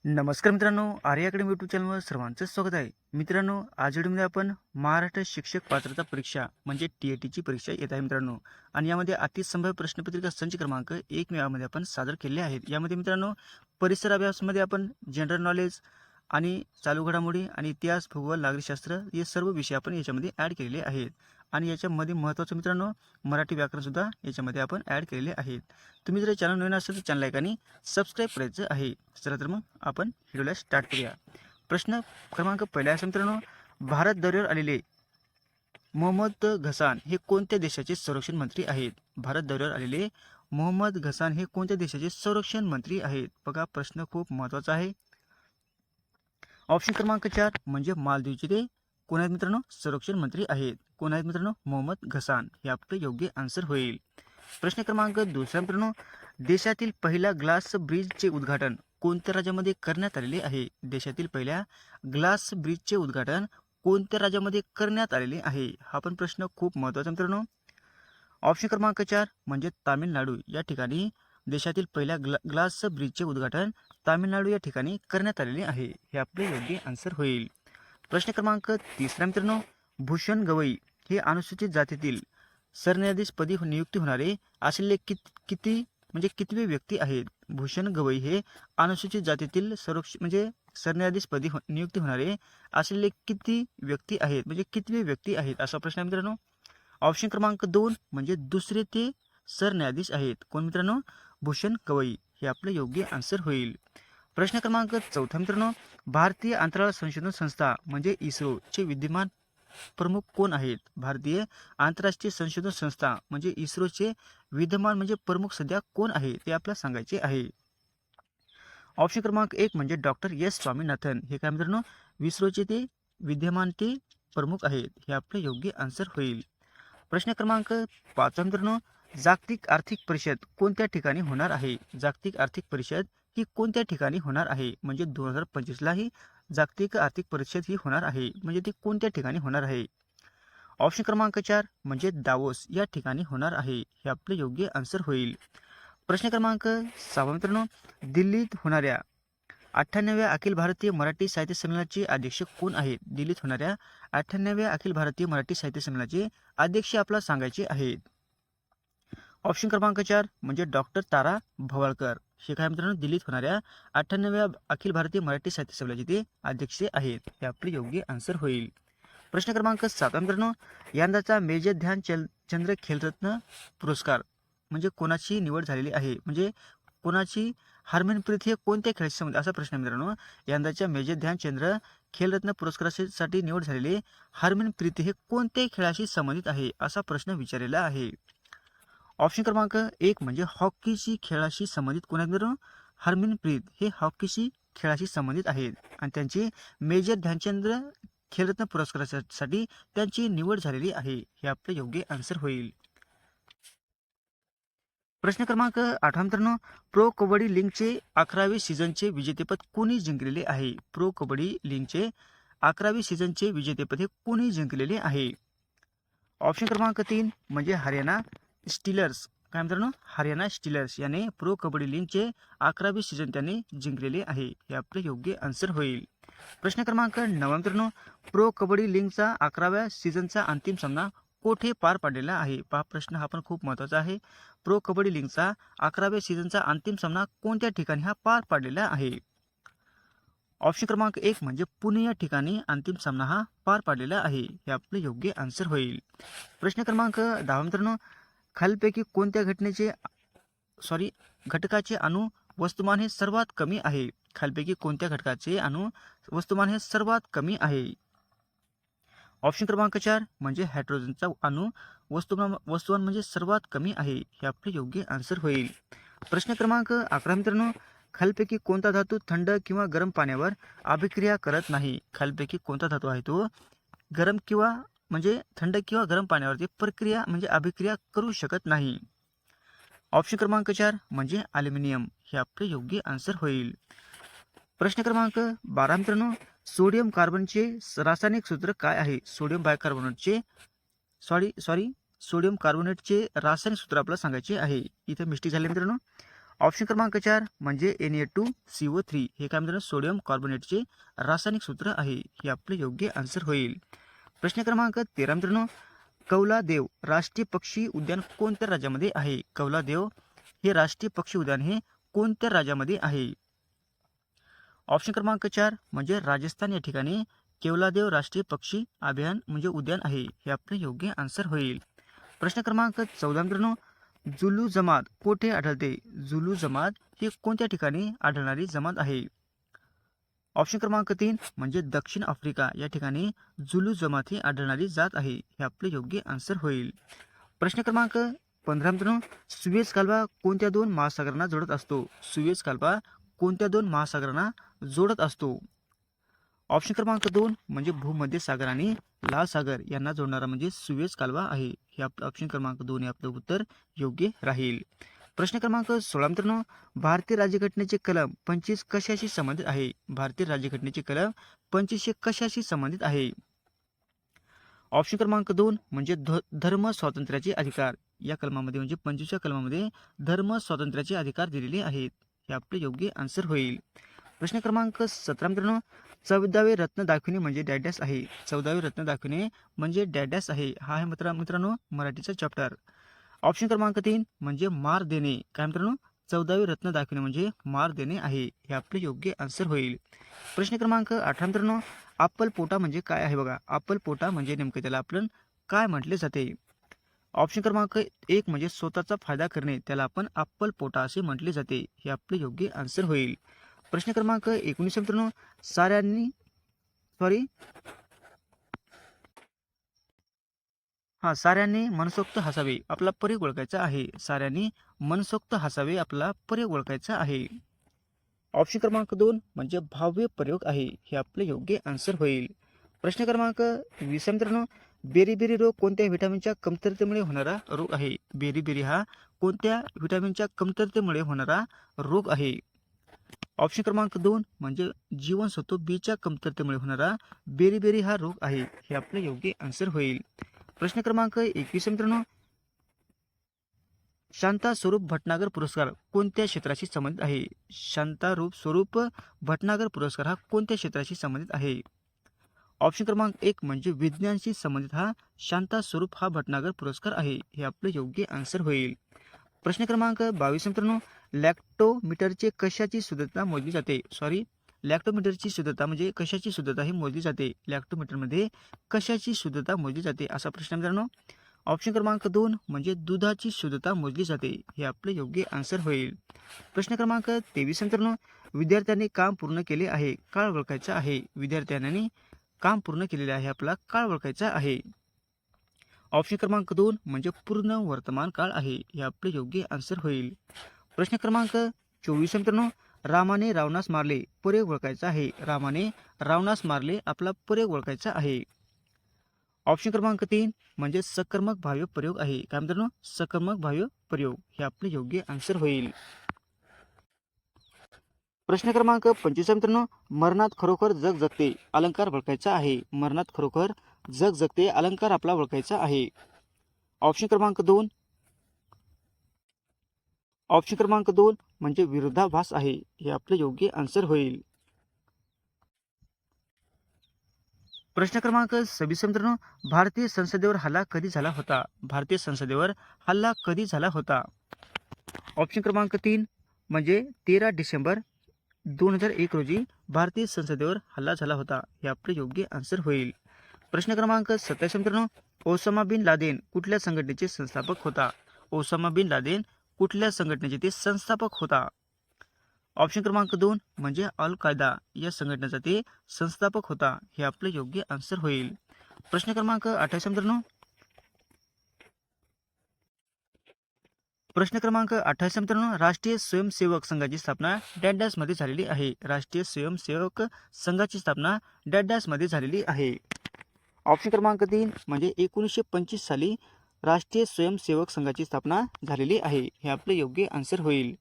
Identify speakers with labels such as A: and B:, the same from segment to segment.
A: नमस्कार मित्रांनो, आर्य academy YouTube चॅनलवर सर्वांचं स्वागत आहे. मित्रांनो, आज व्हिडिओमध्ये आपण महाराष्ट्र शिक्षक पात्रता परीक्षा म्हणजे टी-ए-टीची परीक्षा येत आहे मित्रांनो. आणि यामध्ये अतिसंभाव्य प्रश्नपत्रिका संच क्रमांक 1 यामध्ये आपण सादर केले आहेत. यामध्ये मित्रांनो, परिसर अभ्यासमध्ये आपण जनरल नॉलेज आणि चालू घडामोडी आणि इतिहास, भूगोल, नागरिकशास्त्र हे सर्व विषय आपण याच्यामध्ये ॲड केलेले आहेत. आणि याच्यामध्ये महत्त्वाचं मित्रांनो, मराठी व्याकरणसुद्धा याच्यामध्ये आपण ॲड केलेले आहेत. तुम्ही जर चॅनल नवीन असेल तर चॅनल लाईक आणि सबस्क्राईब करायचं आहे. चला तर मग आपण व्हिडिओला स्टार्ट करूया. प्रश्न क्रमांक पहिला आहे मित्रांनो, भारत दौऱ्यावर आलेले मोहम्मद घसान हे कोणत्या देशाचे संरक्षण मंत्री आहेत? भारत दौऱ्यावर आलेले मोहम्मद घसान हे कोणत्या देशाचे संरक्षण मंत्री आहेत? बघा, प्रश्न खूप महत्त्वाचा आहे. ऑप्शन क्रमांक 4 म्हणजे मालदीवचे ते कोण आहेत मित्रांनो? संरक्षण मंत्री आहेत. कोण आहेत मित्रांनो? मोहम्मद घसान. हे आपलं योग्य आन्सर होईल. प्रश्न क्रमांक दुसरा मित्रांनो, देशातील पहिल्या ग्लास ब्रिजचे उद्घाटन कोणत्या राज्यामध्ये करण्यात आलेले आहे? देशातील पहिल्या ग्लास ब्रिजचे उद्घाटन कोणत्या राज्यामध्ये करण्यात आलेले आहे? हा पण प्रश्न खूप महत्त्वाचा मित्रांनो. ऑप्शन क्रमांक 4 म्हणजे तामिळनाडू या ठिकाणी देशातील पहिल्या ग्लास ब्रिजचे उद्घाटन तामिळनाडू या ठिकाणी करण्यात आलेले आहे. हे आपले योग्य आन्सर होईल. प्रश्न क्रमांक तिसरा मित्रांनो, भूषण गवई हे अनुसूचित जातीतील सरन्यायाधीशपदी नियुक्ती होणारे असलेले कितवे व्यक्ती आहेत? भूषण गवई हे अनुसूचित जातीतील सरन्यायाधीशपदी नियुक्ती होणारे असलेले किती व्यक्ती आहेत? म्हणजे कितवे व्यक्ती आहेत असा प्रश्न आहे मित्रांनो. ऑप्शन क्रमांक 2 म्हणजे दुसरे ते सरन्यायाधीश आहेत. कोण मित्रांनो? भूषण गवई. हे आपलं योग्य आन्सर होईल. प्रश्न क्रमांक चौथा मित्रांनो, भारतीय अंतराळ संशोधन संस्था म्हणजे इस्रोचे विद्यमान प्रमुख कोण आहेत? भारतीय आंतरराष्ट्रीय संशोधन संस्था म्हणजे इस्रोचे विद्यमान प्रमुख सध्या कोण आहे ते आपल्याला सांगायचे आहे. ऑप्शन क्रमांक 1 म्हणजे डॉक्टर एस स्वामीनाथन. हे काय मित्रांनो? इस्रोचे ते विद्यमान ते प्रमुख आहेत. हे आपलं योग्य आन्सर होईल. प्रश्न क्रमांक 5 मित्रांनो, जागतिक आर्थिक परिषद कोणत्या ठिकाणी होणार आहे? जागतिक आर्थिक परिषद ही कोणत्या ठिकाणी होणार आहे? म्हणजे 2025ला ही जागतिक आर्थिक परिषद ही होणार आहे. म्हणजे ती कोणत्या ठिकाणी होणार आहे? ऑप्शन क्रमांक 4 म्हणजे दावोस या ठिकाणी होणार आहे. हे आपले योग्य आन्सर होईल. प्रश्न क्रमांक 6 मित्रांनो, दिल्लीत होणाऱ्या 98व्या अखिल भारतीय मराठी साहित्य संमेलनाचे अध्यक्ष कोण आहेत? दिल्लीत होणाऱ्या 98व्या अखिल भारतीय मराठी साहित्य संमेलनाचे अध्यक्ष आपल्याला सांगायचे आहेत. ऑप्शन क्रमांक 4 म्हणजे डॉक्टर तारा भवाळकर. हे काय मित्रांनो? दिल्लीत होणाऱ्या 98व्या अखिल भारतीय मराठी साहित्य संमेलनाचे ते अध्यक्ष आहेत. हे आपले योग्य आन्सर होईल. प्रश्न क्रमांक 7 मित्रांनो, यंदाचा मेजर ध्यानचंद खेलरत्न पुरस्कार म्हणजे कोणाची निवड झालेली आहे? म्हणजे कोणाची? हरमनप्रीत हे कोणत्या खेळाशी संबंधित असा प्रश्न मित्रांनो. यंदाच्या मेजर ध्यानचंद खेलरत्न पुरस्कारासाठी निवड झालेले हरमनप्रीत हे कोणत्या खेळाशी संबंधित आहे असा प्रश्न विचारलेला आहे. ऑप्शन क्रमांक 1 म्हणजे हॉकीशी खेळाशी संबंधित कोण आहेत मित्रांनो? हरमनप्रीत हे हॉकीशी खेळाशी संबंधित आहेत आणि त्यांची मेजर ध्यानचंद खेलरत्न पुरस्कारासाठी त्यांची निवड झालेली आहे. हे आपलं योग्य आन्सर होईल. प्रश्न क्रमांक 8 मित्रांनो, प्रो कबड्डी लीगचे 11वे सीझनचे विजेतेपद कोणी जिंकलेले आहे? प्रो कबड्डी लीगचे 11वे सीझनचे विजेतेपद हे कोणी जिंकलेले आहे? ऑप्शन क्रमांक 3 म्हणजे हरियाणा स्टीलर्स. काय मित्रांनो? हरियाणा स्टीलर्स याने प्रो कबड्डी लीगचे 11वे सीझन त्यांनी जिंकलेले आहे. हे आपले योग्य आन्सर होईल. प्रश्न क्रमांक 9 मित्रांनो, प्रो कबड्डी लीगचा 11व्या सीझनचा अंतिम सामना कोठे पार पडलेला आहे? पहा, प्रश्न हा पण खूप महत्त्वाचा आहे. प्रो कबड्डी लीगचा 11व्या सीझनचा अंतिम सामना कोणत्या ठिकाणी हा पार पडलेला आहे? ऑप्शन क्रमांक 1 म्हणजे पुणे या ठिकाणी अंतिम सामना हा पार पडलेला आहे. हे आपले योग्य आन्सर होईल. प्रश्न क्रमांक 10 मित्रांनो, खालीलपैकी कोणत्या घटकाचे अणु वस्तुमान हे सर्वात कमी आहे? खालीलपैकी कोणत्या घटकाचे अणु वस्तुमान हे सर्वात कमी आहे? ऑप्शन क्रमांक 4 म्हणजे हायड्रोजनचा अणु वस्तुमान म्हणजे सर्वात कमी आहे. हे आपले योग्य आन्सर होईल. प्रश्न क्रमांक 11 मित्रांनो, खालीलपैकी कोणता धातू थंड किंवा गरम पाण्यावर अभिक्रिया करत नाही? खालीलपैकी कोणता धातू आहे तो थंड किंवा गरम पाण्यावरती अभिक्रिया करू शकत नाही? ऑप्शन क्रमांक 4 म्हणजे ॲल्युमिनियम. हे आपले योग्य आन्सर होईल. प्रश्न क्रमांक 12 मित्रांनो, सोडियम कार्बनचे रासायनिक सूत्र काय आहे? सोडियम कार्बोनेटचे रासायनिक सूत्र आपल्याला सांगायचे आहे. इथे मिस्टेक झाली मित्रांनो. ऑप्शन क्रमांक 4 म्हणजे Na2CO3 हे काय मित्रांनो सोडियम कार्बोनेटचे रासायनिक सूत्र आहे. हे आपले योग्य आन्सर होईल. प्रश्न क्रमांक 13 मित्रांनो, कौलादेव राष्ट्रीय पक्षी उद्यान कोणत्या राज्यामध्ये आहे? कौलादेव हे राष्ट्रीय पक्षी उद्यान हे कोणत्या राज्यामध्ये आहे? ऑप्शन क्रमांक 4 म्हणजे राजस्थान या ठिकाणी केवलादेव राष्ट्रीय पक्षी अभयारण्य म्हणजे उद्यान आहे. हे आपले योग्य आन्सर होईल. प्रश्न क्रमांक 14 मित्रांनो, जुलू जमात कोठे आढळते? जुलू जमात ही कोणत्या ठिकाणी आढळणारी जमात आहे? ऑप्शन क्रमांक 3 म्हणजे दक्षिण आफ्रिका या ठिकाणी जुलू जमात ही आढळणारी जात आहे. हे आपले योग्य आन्सर होईल. प्रश्न क्रमांक 15 मित्रांनो, सुएझ कालवा कोणत्या दोन महासागरांना जोडत असतो? सुएझ कालवा कोणत्या दोन महासागरांना जोडत असतो? ऑप्शन क्रमांक 2 म्हणजे भूमध्य सागर आणि लाल सागर यांना जोडणारा म्हणजे सुएझ कालवा आहे. हे आपलं ऑप्शन क्रमांक 2 हे आपलं उत्तर योग्य राहील. प्रश्न क्रमांक 16 मित्रांनो, भारतीय राज्यघटनेचे कलम 25 कशाशी संबंधित आहे? भारतीय राज्यघटनेचे कलम 25 कशाशी संबंधित आहे? ऑप्शन क्रमांक 2 म्हणजे धर्म स्वातंत्र्याचे अधिकार. या कलमामध्ये म्हणजे 25व्या कलमामध्ये धर्म स्वातंत्र्याचे अधिकार दिलेले आहेत. हे आपले योग्य आन्सर होईल. प्रश्न क्रमांक 17 मित्रांनो, 14वे रत्न दाखविणे म्हणजे डॅडॅस आहे. 14वे रत्न दाखविणे म्हणजे डॅडॅस आहे. हा आहे मित्रांनो मराठीचा चॅप्टर. ऑप्शन क्रमांक 3 म्हणजे मार देणे. काय मित्रांनो, 14वे रत्न दाखविणे म्हणजे मार देणे आहे. हे आपले योग्य आन्सर होईल. प्रश्न क्रमांक 18 मित्रांनो, अप्पलपोटा म्हणजे काय आहे? बघा, अप्पलपोटा म्हणजे नेमकं त्याला आपण काय म्हटले जाते? ऑप्शन क्रमांक 1 म्हणजे स्वतःचा फायदा करणे, त्याला आपण अप्पलपोटा असे म्हटले जाते. हे आपले योग्य आन्सर होईल. प्रश्न क्रमांक 19 मित्रांनो, साऱ्यांनी मनसोक्त हसावे आपला पर्याय ओळखायचा आहे. साऱ्यांनी मनसोक्त हसावे आपला पर्याय ओळखायचा आहे. ऑप्शन क्रमांक 2 म्हणजे भाव्य प्रयोग आहे. हे आपले योग्य आन्सर होईल. प्रश्न क्रमांक 20 मित्रांनो, बेरीबेरी रोग कोणत्या व्हिटॅमिनच्या कमतरतेमुळे होणारा रोग आहे? बेरीबेरी हा कोणत्या व्हिटॅमिनच्या कमतरतेमुळे होणारा रोग आहे? ऑप्शन क्रमांक 2 म्हणजे जीवनसत्व बीच्या कमतरतेमुळे होणारा बेरीबेरी हा रोग आहे. हे आपले योग्य आन्सर होईल. प्रश्न क्रमांक 21 मित्रांनो, शांता स्वरूप भटनागर पुरस्कार कोणत्या क्षेत्राशी संबंधित आहे? शांता स्वरूप भटनागर पुरस्कार हा कोणत्या क्षेत्राशी संबंधित आहे? ऑप्शन क्रमांक 1 म्हणजे विज्ञानशी संबंधित हा शांता स्वरूप हा भटनागर पुरस्कार आहे. हे आपले योग्य आन्सर होईल. प्रश्न क्रमांक 22 मित्रांनो, लॅक्टोमीटरचे कशाची शुद्धता मोजली जाते? लॅक्टोमीटरची शुद्धता म्हणजे कशाची शुद्धता ही मोजली जाते? लॅक्टोमीटरमध्ये कशाची शुद्धता मोजली जाते असा प्रश्न मित्रांनो. ऑप्शन क्रमांक 2 म्हणजे दुधाची शुद्धता मोजली जाते. हे आपले योग्य आन्सर होईल. प्रश्न क्रमांक 23 मित्रांनो, विद्यार्थ्यांनी काम पूर्ण केले आहे काळ ओळखायचा आहे. विद्यार्थ्यांनी काम पूर्ण केलेले आहे आपला काळ ओळखायचा आहे. ऑप्शन क्रमांक 2 म्हणजे पूर्ण वर्तमान काळ आहे. हे आपले योग्य आन्सर होईल. प्रश्न क्रमांक 24 मित्रांनो, रामाने रावणास मारले पर्याय ओळखायचा आहे. रामाने रावणास मारले आपला पर्याय ओळखायचा आहे. ऑप्शन क्रमांक 3 म्हणजे सकर्मक भाव्य प्रयोग आहे. काय मित्रांनो, सकर्मक भाव्य प्रयोग. हे आपले योग्य आन्सर होईल. प्रश्न क्रमांक 25 मित्रांनो, मरणात खरोखर जग जगते अलंकार ओळखायचा आहे. मरणात खरोखर जग जगते अलंकार आपला ओळखायचा आहे. ऑप्शन क्रमांक 2 म्हणजे विरोधाभास आहे. हे आपले योग्य आन्सर होईल. प्रश्न क्रमांक 26 मित्रांनो, भारतीय संसदेवर हल्ला कधी झाला होता? भारतीय संसदेवर हल्ला कधी झाला होता? ऑप्शन क्रमांक 3 म्हणजे 13 डिसेंबर 2001 रोजी भारतीय संसदेवर हल्ला झाला होता. हे आपले योग्य आन्सर होईल. प्रश्न क्रमांक 27 मित्रांनो, ओसामा बिन लादेन कुठल्या संघटनेचे संस्थापक होता? ओसामा बिन लादेन कुठल्या संघटनेचे ते संस्थापक होता? ऑप्शन क्रमांक 2 म्हणजे अल कायदा या संघटनेचा ते संस्थापक होता. हे आपले योग्य आन्सर होईल. प्रश्न क्रमांक 28 मित्रांनो, राष्ट्रीय स्वयंसेवक संघाची स्थापना डॅडॅस मध्ये झालेली आहे. राष्ट्रीय स्वयंसेवक संघाची स्थापना डॅडॅस मध्ये झालेली आहे. ऑप्शन क्रमांक 3 म्हणजे 1925 साली राष्ट्रीय स्वयंसेवक संघाची स्थापना झालेली आहे. हे आपले योग्य आन्सर होईल.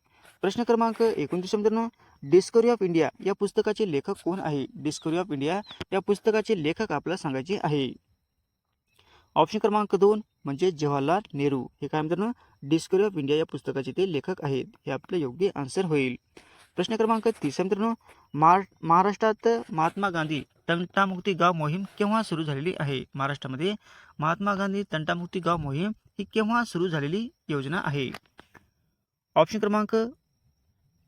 A: प्रश्न क्रमांक 29 मित्रांनो, डिस्कवरी ऑफ इंडिया या पुस्तकाचे लेखक कोण आहे? डिस्कवरी ऑफ इंडिया या पुस्तकाचे लेखक आपल्याला सांगायचे आहे. ऑप्शन क्रमांक 2 म्हणजे जवाहरलाल नेहरू. हे काय मित्रांनो डिस्कवरी ऑफ इंडिया या पुस्तकाचे ते लेखक आहेत. हे आपलं योग्य आन्सर होईल. प्रश्न क्रमांक 30 मित्रांनो महाराष्ट्रात महात्मा गांधी तंटामुक्ती गाव मोहीम केव्हा सुरू झालेली आहे? महाराष्ट्रामध्ये महात्मा गांधी तंटामुक्ती गाव मोहीम ही केव्हा सुरू झालेली योजना आहे? ऑप्शन क्रमांक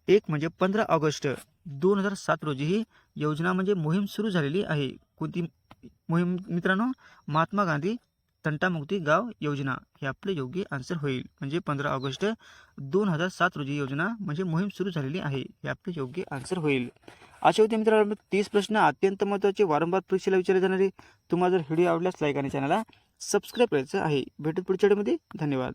A: 1 म्हणजे 15 ऑगस्ट 2007 रोजी ही योजना म्हणजे मोहीम सुरू झालेली आहे. कोणती मोहीम मित्रांनो? महात्मा गांधी तंटामुक्ती गाव योजना. हे आपले योग्य आन्सर होईल. म्हणजे 15 ऑगस्ट 2007 रोजी योजना म्हणजे मोहीम सुरू झालेली आहे. हे आपले योग्य आन्सर होईल. अशा होते मित्रांनो 30 प्रश्न अत्यंत महत्त्वाचे वारंवार परीक्षेला विचारले जाणारे. तुम्हाला जर व्हिडिओ आवडल्यास लाईक आणि चॅनलला सबस्क्राईब करायचं आहे. भेटत पुढच्या व्हिडिओमध्ये. धन्यवाद.